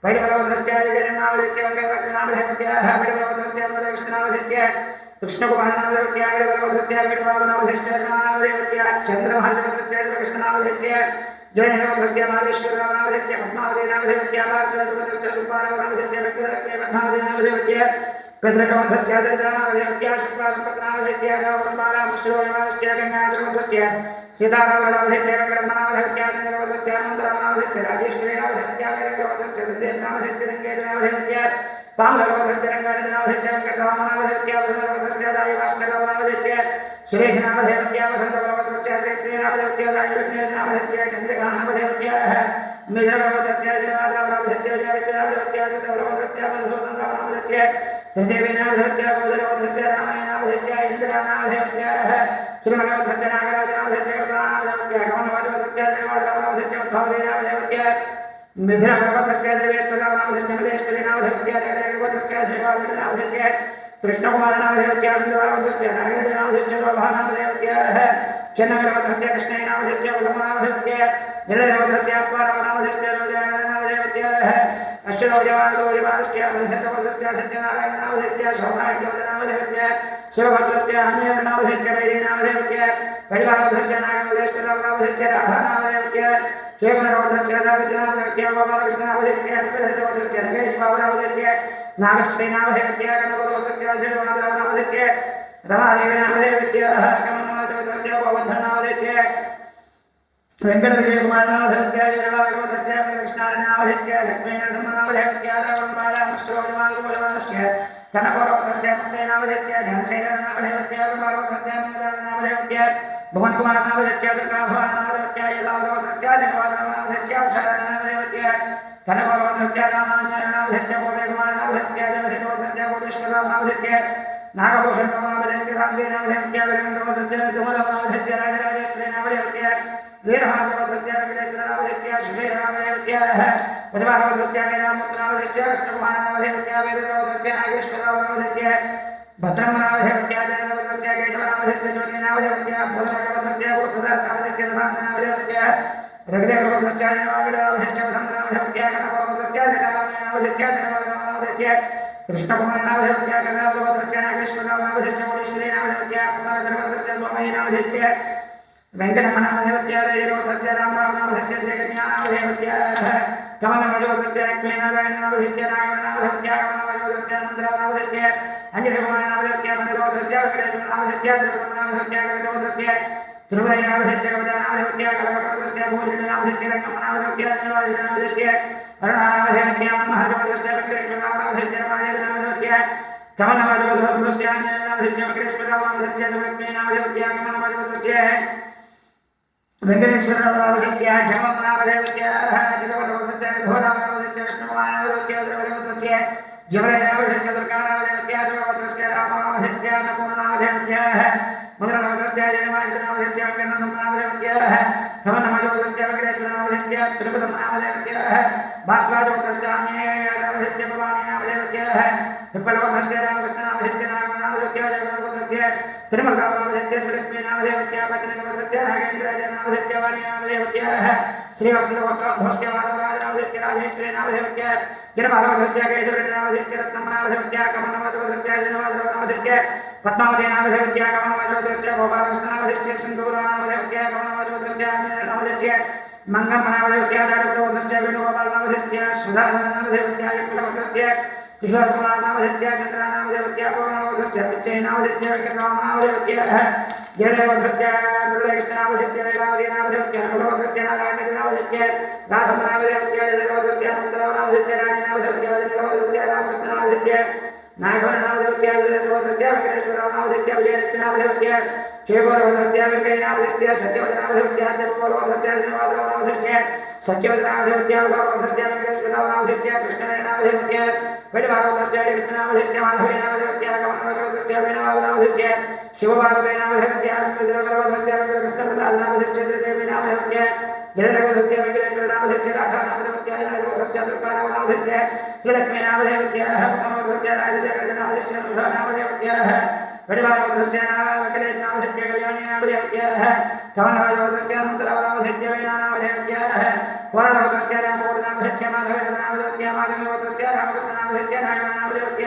A: वैभवोत्रस्य जयनामधेश्च वेङ्कटलक्ष्मीनामधेवत्याः वैभवोत्रस्य कृष्णनामधेश्च कृष्णकुमारनामधेवत्याः वैभवोत्रस्य वेणुबाबुनामधेश्च नामधेवत्याः चन्द्रमहालगोत्रस्य कृष्णनामधेश्च जयगोत्रस्य मालेश्वरनामधेश्च पद्मावतीनामधेवत्याः भारद्वाजगोत्रस्य सुब्बारावनामधेश्च वेङ्कटलक्ष्मी पद्मावतीनामधेवत्याः पेसरगोत्रस्य सरितानामधेवत्याः शुक्लासम्पत्नामधेश्च गौरकुमारमुश्रोजमानस्य गङ्गाधरगोत्रस्य सीतारामनामधेश्च वेङ्कटरमणामधेवत्याः चन्द्रगोत्रस्य अनन्तरामनामधेश्च राजेश्वरीनामधेवत्याः वेङ्कटगोत्रस्य सन्देवनामधेश्च रङ्गेतनामधेवत्याः पामलगोत्रस्य रङ्गारेड्डिनामधेश्च वेङ्कटरामनामधेवत्याः वरुणगोत्रस्य दायिवासनगौरनामधेश्च सुरेशनामधेवत्याः वसन्तगोत्रस्य श्रीप्रियनामधेवत्याः दायिविघ्नेशनामधेश्च चन्द्रिकानामधेवत्याः मित्रगोत्रस्य श्रीनिवासरामनामधेश्च विजयलक्ष्मीनामधेवत्याः चित्रगोत्रस्य मधुसूदननामधेश्च श्रीदेवीनामधेवत्याः कौसलगोत्रस्य रामायणामधेश्च इन्द्रानामधेवत्याः श्रीमलगोत्रस्य नागराजनामधेश्च कल्पनानामधेवत्याः कमलवाजगोत्रस्य श्रीनिवासरामनामधेश्च पद्मावतीनामधेवत्याः मिथिलागोत्रस्य देवेश्वरनामधेश्च मल्लेश्वरीनामधेवत्याः जगदेवगोत्रस्य श्रीनिवासरामनामधेश्च कृष्णकुमारनामधेवत्याः बिन्दुवारगोत्रस्य नागरेड्डिनामधेश्च शोभानामधेवत्याः चन्नगरगोत्रस्य कृष्णैनामधेश्च वल्लभनामधेवत्याः जलगोत्रस्य अप्पारावनामधेश्च रोजनामधेवत्याः अश्वरोजमानगोजमानस्य मणिधर्मगोत्रस्य सत्यनारायणनामधेश्च शोभाग्यवदनामधेवत्याः शिवगोत्रस्य आञ्जनेयनामधेश्च वैरीनामधेवत्याः वैभवोत्रस्य नागमल्लेश्वरनामधेश्च राधानामधेवत्याः श्रीमनगोत्रस्य सावित्रीनामधेवत्याः गोपालकृष्णनामधेश्च विपरीतगोत्रस्य नगेशबाबुनामधेश्च नागश्रीनामधेवत्याः कनकगोत्रस्य श्रीनिवासरामनामधेश्च रमादेवीनामधेवत्याः कमलनामधेवत्याः गोवर्धननामधेश्च वेङ्कटविजयकुमारनामधेवत्याः जयवागोत्रस्य कृष्णारेड्डिनामधेश्च लक्ष्मीनरसिंहनामधेवत्याः रामकुमारमुश्रोजमानगोजमानस्य कनकगोत्रस्य मुक्तेनामधेश्च झनसेननामधेवत्याः कुमारगोत्रस्य मङ्गलानामधेवत्याः भुवनकुमारनामधेश्च दुर्गाभवाननामधेवत्याः यल्लावगोत्रस्य श्रीनिवासरामनामधेश्च उषारामनामधेवत्याः कनकगोत्रस्य रामाञ्जननामधेश्च गोपकुमारनामधेवत्याः जयगोत्रस्य कोटेश्वरनामधेश्च नागभूषणनामधेश्च रामदेवनामधेवत्याः वीरेन्द्रगोत्रस्य मृदुमलनामधेश्च राजराजेश्वरीनामधेवत्याः वीरभाद्रवदस्य वेंकटेश्वरनामधेयस्य श्रीरामदेवस्य भजभागवतस्य वेदामुत्रनामधेयस्य कृष्णकुमारनामधेयस्य वीरदेवदस्य नागेश्वरनामधेयस्य भद्रमनामधेयस्य जयदेवदस्य केशवनामधेयस्य ज्योतिनामधेयस्य भद्रनामधेयस्य गुरुप्रसादनामधेयस्य रथान्तनामधेयस्य रघुदेवदस्य जनवागडनामधेयस्य वसन्तनामधेयस्य कनकवदस्य सीतारामनामधेयस्य जनवागडनामधेयस्य कृष्णकुमारनामधेयस्य कन्यावदस्य नागेश्वरनामधेयस्य कोटीश्वरीनामधेयस्य पुनर्धर्मदस्य स्वामीनामधेयस्य वेंकटमनामधेयस्य रेयवदस्य रामबाबुनामधेयस्य जगन्नाथनामधेयस्य कमलमजोदस्य लक्ष्मीनारायणनामधेयस्य नागनामधेयस्य कमलमजोदस्य अनन्तरामनामधेयस्य अंजलिकुमारनामधेयस्य मन्दरोदस्य वेंकटेश्वरनामधेयस्य द्रविडनामधेयस्य कवितोदस्य ध्रुवनामधेयस्य कवितानामधेयस्य कलकटोदस्य भूषणनामधेयस्य रंगमनामधेयस्य निर्वादिनामधेयस्य अरुणानामधेयस्य मनोहरनामधेयस्य वेंकटेश्वरनामधेयस्य रमादेवनामधेयस्य कमलमजोदस्य अंजलिनामधेयस्य वेंकटेश्वरनामधेयस्य लक्ष्मीनामधेयस्य कमलमजोदस्य वेंकटेश्वरनामधेयस्य जगन्नाथनामधेयस्य जगन्नाथनामधेयस्य धोरानामधेयस्य कृष्णकुमारनामधेयस्य द्रविडनामधेयस्य जवलनामधेयस्य दुर्गानामधेयस्य जगन्नाथस्य रामनामधेयस्य अन्नपूर्णामधेयस्य मधुरनामधेयस्य जयमादिनामधेयस्य वेंकटनामधेयस्य कमलमजोदस्य वेंकटेश्वरनामधेयस्य त्रिपुरनामधेयस्य भागवतस्य अन्यनामधेयस्य भवानीनामधेयस्य विप्लवस्य रामकृष्णनामधेयस्य नागनामधेयस्य जगन्नाथस्य त्रिमलनामधेयस्य लक्ष्मीनामधेयस्य पतिनामधेयस्य नागेन्द्रनामधेयस्य वाणीनामधेयस्य श्रीवत्सलोत्रोद्भवस्य माधवराजनामधेयस्य राजेश्वरीनामधेयस्य गिरबालवदस्य केशवनामधेयस्य रत्नमनामधेयस्य कमलमजोदस्य जनवादनामधेयस्य पद्मावतीनामधेयस्य कमलमजोदस्य गोपालकृष्णनामधेयस्य सिन्धूरनामधेयस्य कमलमजोदस्य आञ्जनेयनामधेयस्य मंगमनामधेयस्य जाडवदस्य वेणुगोपालनामधेयस्य सुधाधरनामधेयस्य युक्तवदस्य किशोरकुमारनामधेयस्य चन्द्रनामधेयस्य पवनवदस्य विजयनामधेयस्य वेंकटरामनामधेयस्य जयदेवदस्य मुरलीकृष्णनामधेयस्य लीलावतीनामधेयस्य नकुलवदस्य नारायणनामधेयस्य राधमनामधेयस्य जयदेवदस्य अनन्तरामनामधेयस्य राणीनामधेयस्य जयदेवदस्य रामकृष्णनामधेयस्य नागवरनामधेयस्य जयदेवदस्य वेंकटेश्वरनामधेयस्य विजयलक्ष्मीनामधेयस्य शेखरवदस्य वेंकटेनामधेयस्य सत्यवदनामधेयस्य देववदस्य जनवादनामधेयस्य सत्यवदनामधेयस्य उग्रवदस्य वेंकटेश्वरनामधेयस्य कृष्णनामधेयस्य वेणुभागवतस्य कृष्णनामधेयस्य माधवेनामधेयस्य कमलवदस्य वेणुभागवतस्य शिवभागवतेनामधेयस्य विद्रवदस्य वेंकटकृष्णप्रसादनामधेयस्य त्रिदेवीनामधेयस्य जयदेवदस्य वेंकटेश्वरनामधेयस्य राधानामधेयस्य जयदेवदस्य दुर्गानामधेयस्य श्रीलक्ष्मीनामधेयस्य पुनर्वदस्य राजदेवनामधेयस्य नामधेयस्य वेणुभागवतस्य वेंकटेशनामधेयस्य कल्याणीनामधेयस्य कमलवदस्य अनन्तरामनामधेयस्य वीणानामधेयस्य वरदवदस्य रामपूर्णामधेयस्य माधवेनामधेयस्य माधवदस्य रामकृष्णनामधेयस्य नागनामधेयस्य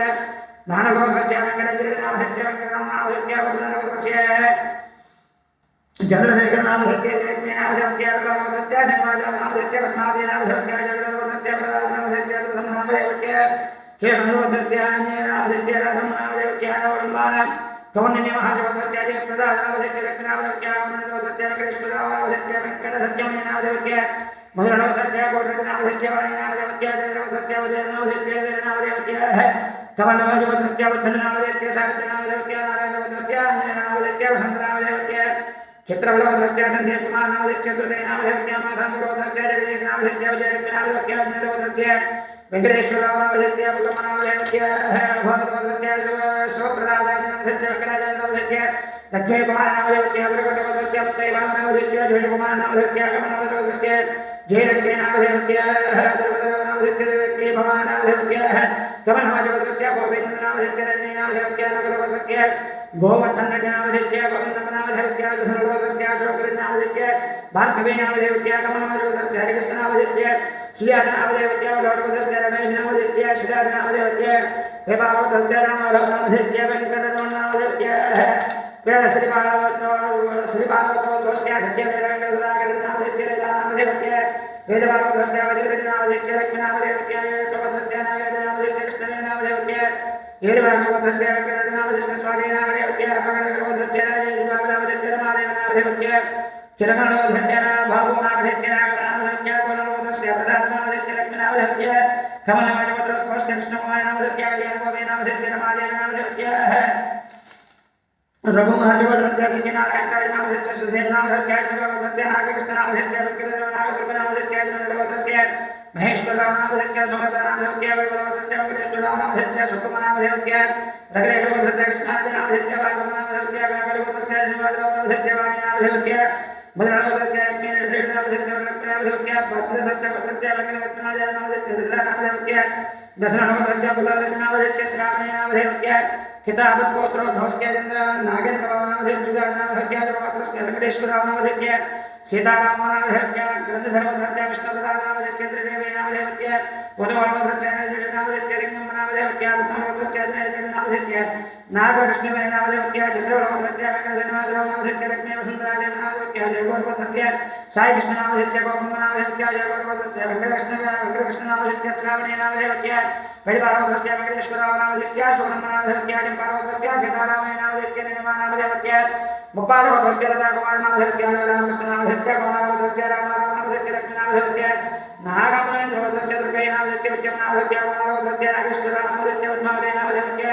A: नानवदस्य वेंकटेश्वरनामधेयस्य वेंकटरामनामधेयस्य वदनवदस्य चंद्रशेखरनामधेयस्य लक्ष्मीनामधेयस्य वरदवदस्य जनवादनामधेयस्य पद्मावतीनामधेयस्य जगन्नाथस्य प्रदानामधेयस्य धर्मनामधेयस्य केवलवदस्य अन्यनामधेयस्य राधमनामधेयस्य नवडम्बाना कौण्डिन्यमहाजगतस्य जयप्रदानामधेयस्य लक्ष्मीनामधेयस्य वदनवदस्य वेंकटेश्वरनामधेयस्य वेंकटसत्यमनामधेयस्य मधुरनामधेयस्य कोटनामधेयस्य वाणीनामधेयस्य जयदेवदस्य वदननामधेयस्य वीरनामधेयस्य कमलमजोदस्य बुद्धनामधेयस्य सावित्रीनामधेयस्य नारायणवदस्य अंजनेयनामधेयस्य वसन्तनामधेयस्य चित्रबलवदस्य संदीपकुमारनामधेयस्य श्रुतेनामधेयस्य माधवदस्य जगदीशनामधेयस्य विजयलक्ष्मीनामधेयस्य अंजनेयवदस्य वेंकटेश्वरनामधेयस्य पुलमनामधेयस्य भगवतवदस्य शिवप्रदानामधेयस्य वेंकटाचलनामधेयस्य लक्ष्मीकुमारनामधेयस्य अग्रगण्डवदस्य मुक्तैवामनामधेयस्य शोषकुमारनामधेयस्य कमलवदस्य जयलक्ष्मीनामधेयस्य द्रविडनामधेयस्य लक्ष्मीभवानामधेयस्य कमलमजोदस्य गोपीचन्द्रनामधेयस्य रजनीनामधेयस्य नकुलवदस्य गोवर्धननामधेयस्य गोविन्दनामधेयस्य दशरथवदस्य अशोकनामधेयस्य भार्गवीनामधेयस्य कमलमजोदस्य हरिकृष्णनामधेयस्य श्रीयादनामधेयस्य गौरवदस्य रमेशनामधेयस्य श्रीयादनामधेयस्य विभावदस्य रामनामधेयस्य वेंकटरमणनामधेयस्य श्रीपार्वतोद्भवस्य सत्यवीरवेंकटसुधाकरनामधेयस्य राजानामधेयस्य वेदभागवतस्य वज्रवीरनामधेयस्य लक्ष्मीनामधेयस्य योगवदस्य नागरनामधेयस्य कृष्णवीरनामधेयस्य वीरभागवतस्य वेंकटनामधेयस्य स्वाधीनामधेयस्य अपगणवदस्य राजेशनामधेयस्य रमादेवनामधेयस्य चिरकरणवदस्य भावनामधेयस्य नागरनामधेयस्य कोनवदस्य प्रदानामधेयस्य लक्ष्मीनामधेयस्य कमलमजोदस्य कृष्णकुमारनामधेयस्य कल्याणगोपीनामधेयस्य रमादेवनामधेयस्य रघुमहाजोदस्य सत्यनारायणनामधेयस्य सुधीरनामधेयस्य चन्द्रवदस्य नागकृष्णनामधेयस्य वेंकटनामधेयस्य जनवदस्य महेश्वरनामधेयस्य सुमदनामधेयस्य वैभवदस्य वेंकटेश्वरनामधेयस्य सुकुमारनामधेयस्य रघुनाथस्य कृष्णानामधेयस्य वागमनामधेयस्य गागलवदस्य जनवादनामधेयस्य वाणीनामधेयस्य मधुरनामधस्य लक्ष्मीनामधस्य लक्ष्मीनामधस्य भद्रसत्यभद्रस्य वेङ्कटलक्ष्मीनामधस्य धृतनामधस्य दशनामधस्य बुलालनामधस्य श्रावणीनामधस्य किताबत्कोत्रोद्भवस्य चन्द्र नागेन्द्रभावनामधस्य सुजानामधस्य द्रवपात्रस्य वेङ्कटेश्वरावनामधस्य सीतारामनामधस्य ग्रन्थधर्मधस्य विष्णुप्रसादनामधस्य त्रिदेवीनामधस्य पुनर्वनमधस्य नामधस्य लिङ्गमनामधस्य उत्तमवधस्य नामधस्य नागकृष्णवेनामधस्य चन्द्रवनमधस्य वेङ्कटधर्मनामधस्य लक्ष्मीवसुन्धरादेवनामधस्य जयगोर्वधस्य साई कृष्णनामधस्य गोपमनामधस्य जयगोर्वधस्य वेङ्कटकृष्णनामधस्य श्रावणीनामधस्य वैडिपार्वतस्य वेङ्कटेश्वरावनामधस्य शुभनमनामधस्य जम्पार्वतस्य सीतारामनामधस्य निगमानामधस्य मुप्पालवधस्य लताकुमारनामधस्य रामकृष्णनामधस्य गोनामधस्य रामारामनामधस्य लक्ष्मीनामधस्य नागामनेन्द्रवधस्य दुर्गैनामधस्य विद्यमनामधस्य गोनामधस्य नागेश्वरामनामधस्य पद्मावतीनामधस्य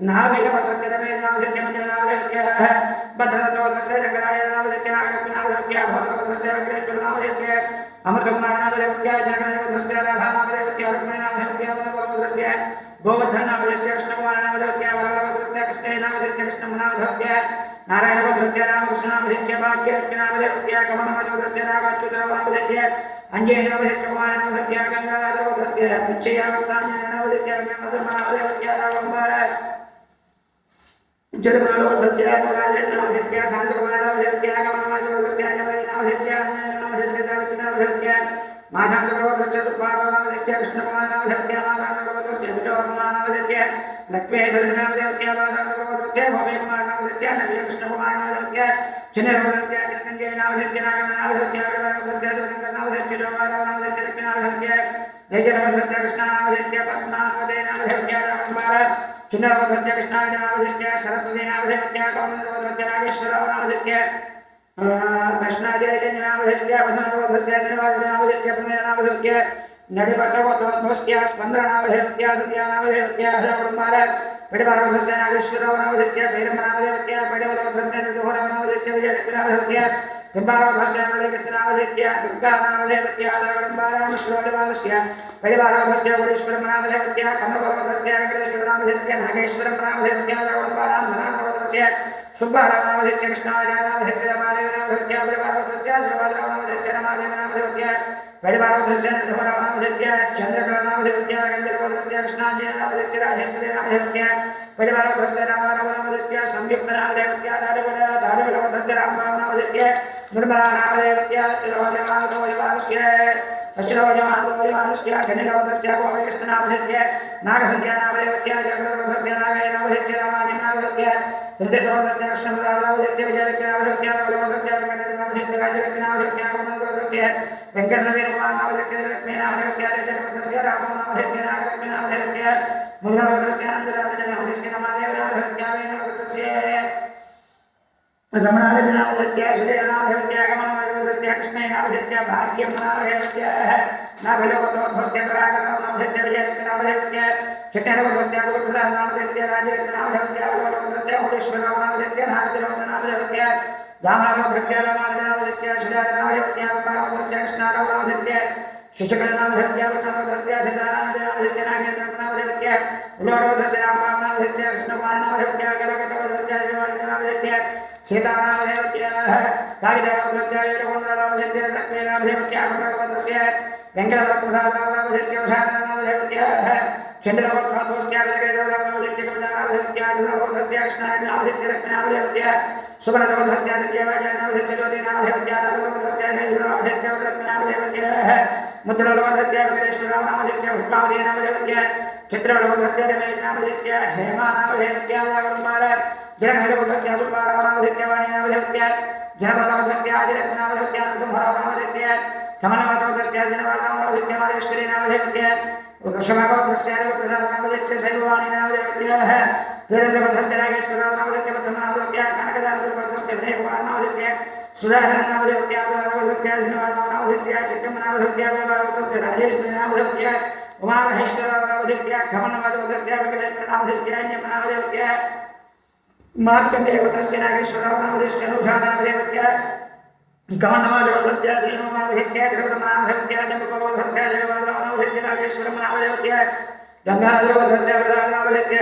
A: नागवीरवधस्य रमेशनामधस्य मञ्जनामधस्य भद्रदत्तवधस्य शङ्करायनामधस्य नागलक्ष्मीनामधस्य भद्रवधस्य वेङ्कटेश्वरनामधस्य अमृतकुमारनामधस्य जनगणवधस्य राधानामधस्य रुक्मिणीनामधस्य मनोबलवधस्य गोवर्धननामधस्य कृष्णकुमारनामधस्य बलवधस्य कृष्णेनामधस्य कृष्णमनामधस्य नारायणवधस्य रामकृष्णनामधस्य भाग्यलक्ष्मीनामधस्य कमलवधस्य नागाच्युतरामनामधस्य अंजयनामधस्य कुमारनामधस्य गंगाधरवधस्य पिच्छयावक्ताञ्जनामधस्य वेङ्कटधर्मनामधस्य रावम्बार जडगुणवधस्य राजनामधस्य शान्तकुमारनामधस्य कमलवधस्य जमयनामधस्य अंजयनामधस्य दावितनामधस्य माधान्तरवधस्य तुप्पारनामधस्य कृष्णकुमारनामधस्य माधान्तरवधस्य विजयकुमारनामधस्य लक्ष्मीधरनामधस्य माधान्तरवधस्य भव्यकुमारनामधस्य नवीकृष्णकुमारनामधस्य चिन्नरवधस्य चिरञ्जयनामधस्य नागमनामधस्य वरवधस्य जगन्नामधस्य जोगारामनामधस्य लक्ष्मीनामधस्य जयजनवधस्य कृष्णानामधस्य पद्मावतीनामधस्य रामकुमार चिन्नरवधस्य कृष्णानामधस्य सरस्वतीनामधस्य कौमलवधस्य नागेश्वरावनामधस्य कृष्णाजयजनामधस्य वधुनवधस्य निवासनामधस्य प्रमेयनामधस्य नडिपट्टवोत्तवस्य स्पन्दनामधस्य सत्यानामधस्य हरकुमार पिडिपार्वतस्य नागेश्वरावनामधस्य भैरवनामधस्य पिडिवलवधस्य ऋतुभरवनामधस्य विजयलक्ष्मीनामधस्य बिम्बारवधस्य नवलेकस्यनामधस्य दुर्गानामधस्य हरकुमारामश्वरवादस्य पिडिपार्वतस्य गुणेश्वरनामधस्य कन्नपर्वतस्य वेङ्कटेश्वरनामधस्य नागेश्वरनामधस्य हरकुमारां धनानवधस्य सुब्बारामनामधस्य कृष्णारामनामधस्य रामादेवनामधस्य पिडिपार्वतस्य श्रीवादरामनामधस्य रामादेवनामधस्य पिडिपार्वतस्य ऋतुभरवनामधस्य चन्द्रकलानामधस्य गन्धर्वधस्य कृष्णाञ्जयनामधस्य राजेश्वरीनामधस्य पिडिपार्वतस्य रामारामनामधस्य संयुक्तनामधस्य दाडिवलवधस्य रामभावनामधस्य निर्मलानामधस्य श्रीरोजमाधवस्य अश्रोजमाधवस्य खनिलवधस्य गोपकृष्णनामधस्य नागसंख्यानामधस्य जगन्नाथस्य नागयनामधस्य रामान्यनामधस्य श्रीदेववधस्य कृष्णप्रसादनामधस्य विजयलक्ष्मीनामधस्य नवलवधस्य वेङ्कटनामधस्य राजलक्ष्मीनामधस्य गोमनवधस्य वेङ्कटनवीनकुमारनामधस्य लक्ष्मीनामधस्य जगन्नाथस्य रामनामधस्य नागलक्ष्मीनामधस्य मुद्रावधस्य आनन्दरामनामधस्य नमादेवनामधस्य वेणुवधस्य रमणादिनामधस्य श्रीनामधस्य गमनवधस्य कृष्णनामधस्य भाग्यमनामधस्य नाभिलवधस्य परागनामधस्य विजयलक्ष्मीनामधस्य चिट्टनवधस्य गुरुप्रसादनामधस्य राजलक्ष्मीनामधस्य उलवधस्य उडेश्वरनामधस्य नागदेवनामधस्य दामनामधस्य रामानामधस्य श्रीराजनामधस्य अम्बावधस्य कृष्णारामनामधस्य शिशुकलनामधस्य वृषणवधस्य सिद्धारामनामधस्य नागेन्द्रनामधस्य उलवधस्य रामनामधस्य कृष्णकुमारनामधस्य कलकटवधस्य विवादनामधस्य सीतानामधस्य कागितावधस्य येडगोन्द्रनामधस्य लक्ष्मीनामधस्य कुण्डलवधस्य वेङ्कटप्रसादनामधस्य उषानामधस्य चण्डलवधस्य विजयदेवनामधस्य कवितानामधस्य चन्द्रवधस्य कृष्णानामधस्य लक्ष्मीनामधस्य सुवर्णवधस्य सत्यवाजनामधस्य ज्योतिनामधस्य नागवधस्य जयनामधस्य लक्ष्मीनामधस्य मुद्रवधस्य वेङ्कटेश्वरामनामधस्य पद्मावतीनामधस्य चित्रवधस्य रमेशनामधस्य हेमानामधस्य रामकुमार जनगणवधस्य सुब्बारावनामधस्य वाणीनामधस्य जनवरवधस्य आदिलक्ष्मीनामधस्य नृसिंहरावनामधस्य कमलवधस्य जनवादनामधस्य मालेश्वरीनामधस्य वृषभवधस्य रविप्रसादनामधस्य शैलवाणीनामधस्य वीरेन्द्रवधस्य नागेश्वरावनामधस्य पद्मनाभस्य कनकदानवधस्य विनयकुमारनामधस्य सुधाकरनामधस्य गोदावधस्य धन्यवादनामधस्य चित्तमनामधस्य वैभवधस्य राजेश्वरीनामधस्य उमामहेश्वरावनामधस्य खमनवधस्य वेङ्कटेश्वरनामधस्य अन्यमनामधस्य मार्कण्डेयवधस्य नागेश्वरावनामधस्य अनुषानामधस्य गमनवधस्य श्रीनामधस्य द्रवदमनामधस्य जम्बुपर्वधस्य जयवादनामधस्य नागेश्वरनामधस्य गंगाधरवधस्य वरदानामधस्य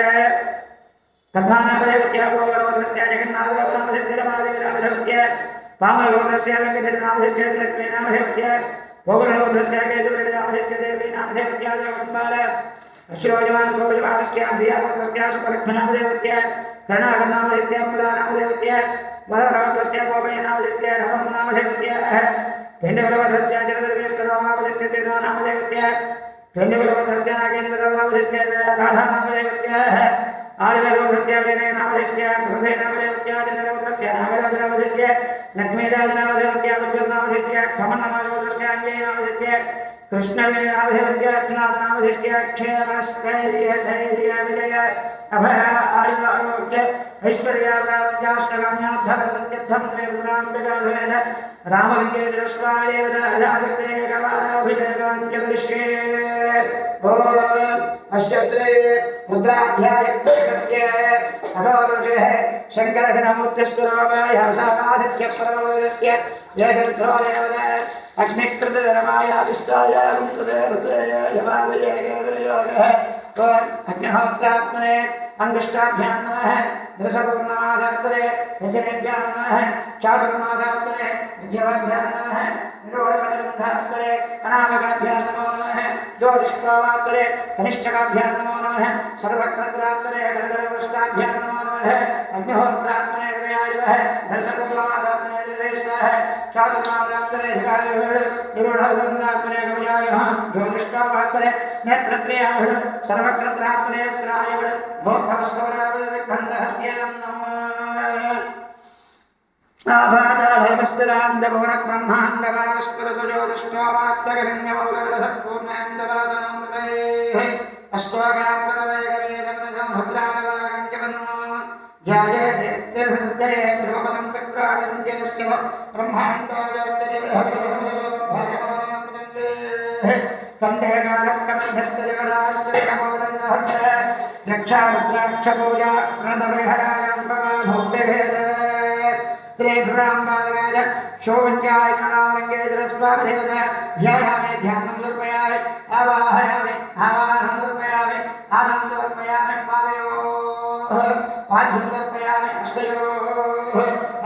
A: कथानामधस्य गोवरवधस्य जगन्नाथनामधस्य रमादेवीनामधस्य पामलगोत्रस्य वेङ्कटेशनामधेश्च लक्ष्मीनामधेवत्य भोगलगोत्रस्य केतुरेणामधेश्च देवीनामधेवत्य जगन्माल अश्रोजमानस्य धियागोत्रस्य सुपलक्ष्मीनामधेवत्य कर्णाकर्णामधेश्च मदानामधेवत्य वदगोत्रस्य गोपयनामधेश्च रमणामधेवत्य केन्द्रगोत्रस्य जलदर्वेश्वरामधेश्च चेतनामधेवत्य केन्द्रगोत्रस्य नागेन्द्ररामधेश्च राधानामधेवत्य आदिवेदोत्रस्य वेदेनामधेश्च कृतेनामधेवत्य जलदर्वेश्वरस्य नागराजनामधेश्च लक्ष्मीराजनामधेवत्य विद्वन्नामधेश्च खमन्नामधेश्च अञ्जयनामधेश्च कृष्णवेनामधेवत्य अर्जुनादनामधेश्च क्षेमस्थैर्यधैर्य विजय अभय आयुरारोग्य ऐश्वर्यावरावत्याष्टकाम्याब्धवरदत्यर्थं त्रिपुराम्बिकाभेद रामलिङ्गेश्वरस्वामिदेवताजागते कवाराभिजयकाञ्चकरिष्ये ॐ अस्य श्री रुद्राध्यायस्य अघोरुषेः शङ्करघनमूर्तिस्वरूपाय सामादित्यपरमस्य जयगन्धोदेवता अग्निकृतधर्माय अभिष्टाय ऋतुदय जवाविजयगेवरयोगः अग्निहोत्रात्मने अंगुष्ठाभ्यां नमः दशपूर्णमासात्मने यजनेभ्यां नमः चातुर्मासात्मने विद्याभ्यां नमः निरोधकलबन्धात्मने अनामकाभ्यां नमो नमः ज्योतिष्कामात्मने कनिष्ठकाभ्यां नमो नमः सर्वक्रतुरात्मने गणधरवृष्टाभ्यां नमो नमः अग्निहोत्रात्मने गयायुवः दशपूर्णमासात्मने जलेश्वरः चातुर्मासात्मने जगायुः निरोधकलबन्धात्मने गौयायुः ज्योतिष्कामात्मने नेत्रत्रयायुः सर्वक्रतुरात्मने त्रायुः भोगवस्वरावदग्बन्धहत्यं नमः आभादाढयमस्तदान्दभुवनब्रह्माण्डवास्फुरतु ज्योतिष्ठोमात्मगरण्यमौलगदसत्पूर्णेन्दवादामृतैः अश्वगाम्रतवेगवेदमृतं ध्यायेत्यहृदये ध्रुवपदं विप्रावञ्जयस्य ब्रह्माण्डो कंडे कालकमधस्तजगदाश्चर्यमोदन्दहस्त रक्षारुद्राक्षपूजा प्रणतविहरायम्बमाभुक्तिभेद श्रीभ्राम्बावेद शोभञ्चाय चरणावलङ्केश्वरस्वामिदेवता ध्यायामि ध्यानं समर्पयामि आवाहयामि आवाहनं समर्पयामि आनन्दं समर्पयामि पादयोः पाद्यं समर्पयामि हस्तयोः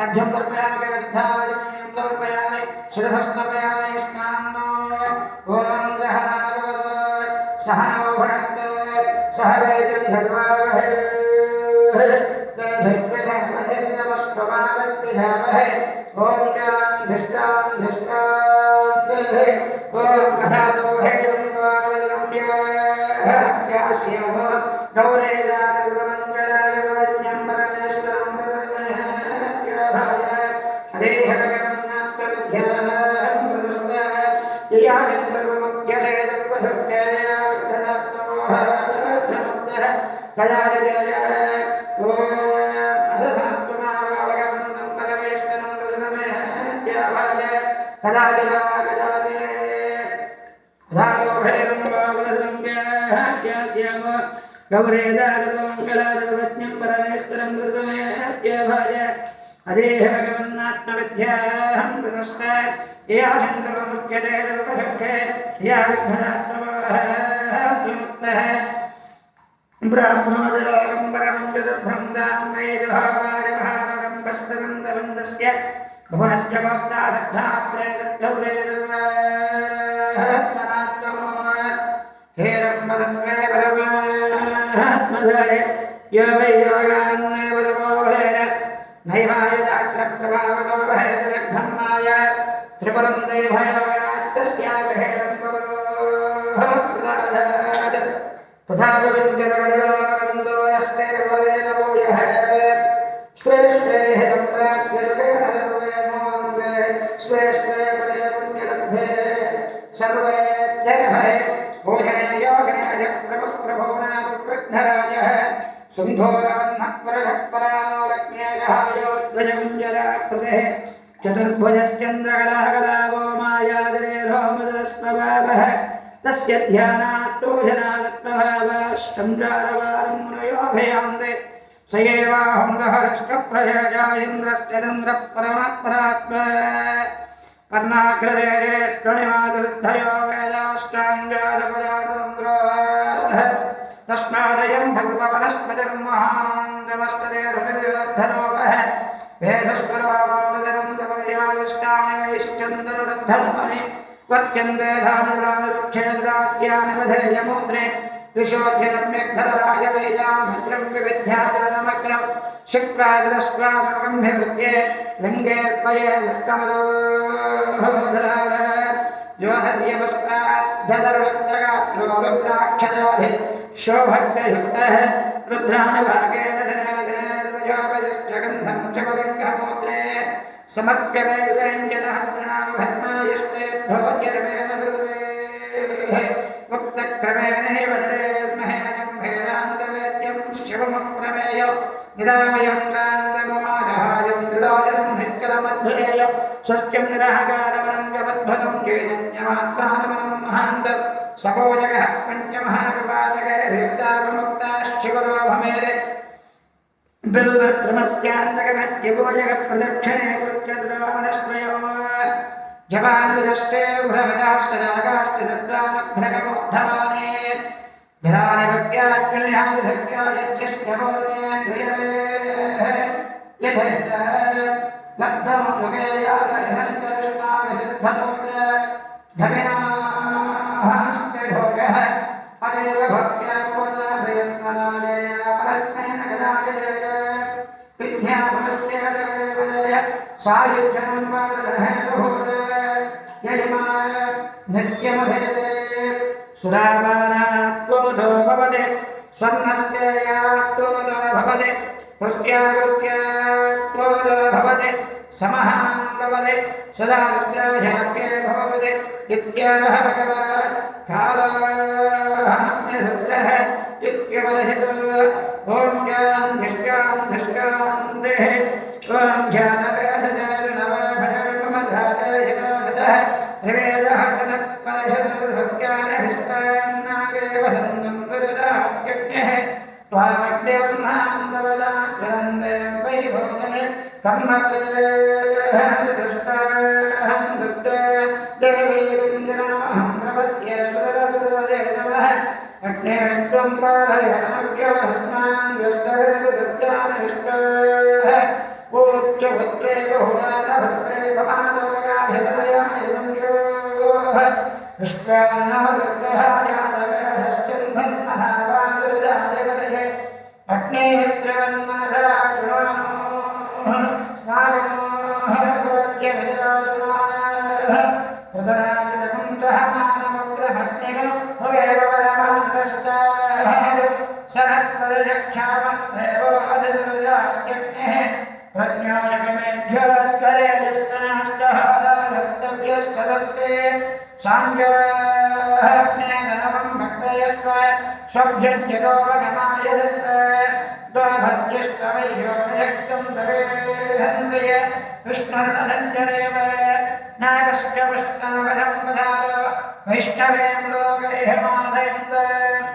A: अर्घ्यं समर्पयामि गन्धावजनं समर्पयामि शिरः समर्पयामि स्नानो ॐ सहनो भुनक्तु सह वीर्यं भगवावहै तेजस्विनावधीर्यमस्तुमावत्विधामहे ॐ धिष्ठान्धिष्ठान्धिष्ठान्तिः ॐ अधातोहे रङ्गवावलम्ब्यास्याम गौरेदातर्वमङ्गलाय वज्ञं परमेश्वरं तदन्महात्याभाय हरेहरगमनात्मविद्यां प्रदस्ता यागन्तर्वमुख्यते दर्वधुक्तेयाग्रदात्मोहात्ममुक्तः कयाजय ॐ अदधात्ममारोगवन्दं परमेश्वरं तदन्महात्याभाय कदालिवा कदाले धारोभैरम्बावलम्ब्यास्याम गौरेदातर्वमङ्गलातर्वज्ञं परमेश्वरं तदन्महात्याभाय हरेः भगवन्नात्मविद्यां प्रदस्ता यागन्तर्वमुख्यते दर्वधुक्ते याग्रदात्मोहात्ममुक्तः ब्राह्मणोदरोगं परमं चतुर्भ्रं दां वैजहावारमहानगं वस्त्रगन्धबन्धस्य भुवनश्च गोप्ता दग्धात्रे दग्धौरे दर्वात्मनात्मो हेरम्बदत्वे परमात्मधारे यो वै योगान्नेव तपोभेन नैवायुदास्त्रप्रभावतो भयदग्धं माया त्रिपुरं दैवयोगात्तस्याभेरम्बवरोः तथापि विद्यरवरुणो यस्ते वरेण भूयः श्रेष्ठे हिरण्यरुगे श्रेष्ठे पदे पुण्यलब्धे सर्वे जयभये भोजने योगनाय प्रभुनामविघ्नराजः सुन्धोरवह्नपरपरानो लक्ष्म्यजहायोद्वजमुञ्जराकृतेः चतुर्भुजश्चन्द्रकलाकलावो मायादिरेरोमदरस्वभावः तस्य ध्यानात् पूजनादत्मभावाश्चन्द्रारवारं मुनयोऽभयान्ते स एवाहं गहरष्टप्रजयान्द्रश्च चन्द्रपरमात्मरात्मा कर्णाग्रदेशे प्रणिमादयो वेदाष्टाङ्गारपरातन्त्रो तस्मादयं भगवनस्पतिर्महान् नमस्तते हृदयोद्धरोपः वेदस्वरामानुजनं तपर्यादिष्टानि वैश्चन्द्रदग्धधानि वक्यन्ते धानदलानुरुक्षेदराज्यानि वधेयमुद्रे विशोध्यरम्यग्धराय वेयां भद्रं विविध्यादरमग्रं शुक्रादरस्वामगम्भ्यकृत्ये लिङ्गेऽर्पये दुष्टमदोधराय यो हर्यवस्त्राद्धदरुद्रगात्रो रुद्राक्षदाधि शोभक्तयुक्तः रुद्रानुभागेन धनाधनार्वजोपजश्च च पदङ्गमोद्रे समर्प्यवैर्व्यञ्जनः प्रणामधर्मायस्ते भोज्यर्वेण दुर्वे मुक्तक्रमेणैव दरेर्महेनं भेदान्तवेद्यं शिवमप्रमेय निरामयं कान्तगुमासहायं दृढोदरं निष्कलमद्भुतेयं स्वस्त्यं निराहकारमनङ्गमद्भुतं चैतन्यमात्मानमनं महान्तं सपोजगः पञ्चमहाविपादकैर्युक्तावमुक्ताश्चिवरो भमेरे बिल्वत्रमस्यान्तकमध्यभोजगप्रदक्षिणे कृत्यद्रावनस्वयो जपान्विदष्टे भ्रमदाश्चरागाश्च दत्तानभ्रगमोद्धमाने धरानि भक्त्याज्ञायधक्यायज्ञस्यमोन्येन्द्रियः यथेत लब्धमनुगेयादहन्तरिष्टाविसिद्धतोत्र धमिनास्ते भोगः अदेव भक्त्या पुनः परस्मेन गजाय विद्यापमस्मेदय सायुज्यं वादरहेतुभूत यजिमा नित्यमभेदे सुरापानात्वोधो भवते स्वर्णस्तेयात्वोधो भवते कृत्याकृत्यात्वोधो भवते समहान् भवते सदा रुद्राध्याप्ये भवते इत्याह भगवान् कालाहात्म्यरुद्रः इत्यवदहितो ॐ ध्यान्धिष्ठान्धिष्ठान्तेः ॐ ध्यानवेदचरणवभजमधातयितोषतः त्रिवेदः जनःपरिषदसत्यानभिस्तान्नागे वसन्तं दुर्दाह्यज्ञः त्वामग्निवह्नान्दवदाग्रन्दे वैभोजने कर्मफलेऽहं दुष्टा देवी विन्दरणमहं प्रपद्ये सुरसुरदे नमः अग्ने त्वं पारयानव्यवस्मान् व्यस्तगरदुर्गानिष्टः ऊर्ध्वपुत्रे बहुलानभद्रे भवानोगाधितयायनं योः विश्वान्नवदुर्गः यादवेधश्चन्दन्नः वादुर्जादिवरये अग्नेऽत्रवन्मनसाग्नोः स्नानोः गोद्यविजराजुमाः रुदराजितकुन्तः मानमग्रभट्निगो हुवेव वरमानरस्ताः सहत्परिरक्षामद्देवो अधिदुर्जाज्ञः प्रज्ञोजगमेभ्योत्करेयस्तास्तहादाधस्तव्यस्तदस्ते साङ्ख्याग्नेदनवं भक्तयस्व स्वभ्यञ्जरोगमायदस्व द्वाभद्यष्टमय्यो यक्तं दवेहन्द्रिय विष्णुर्नरञ्जनेव नागस्य विष्णुवशं वदारो वैष्णवें लोकैः माधयन्त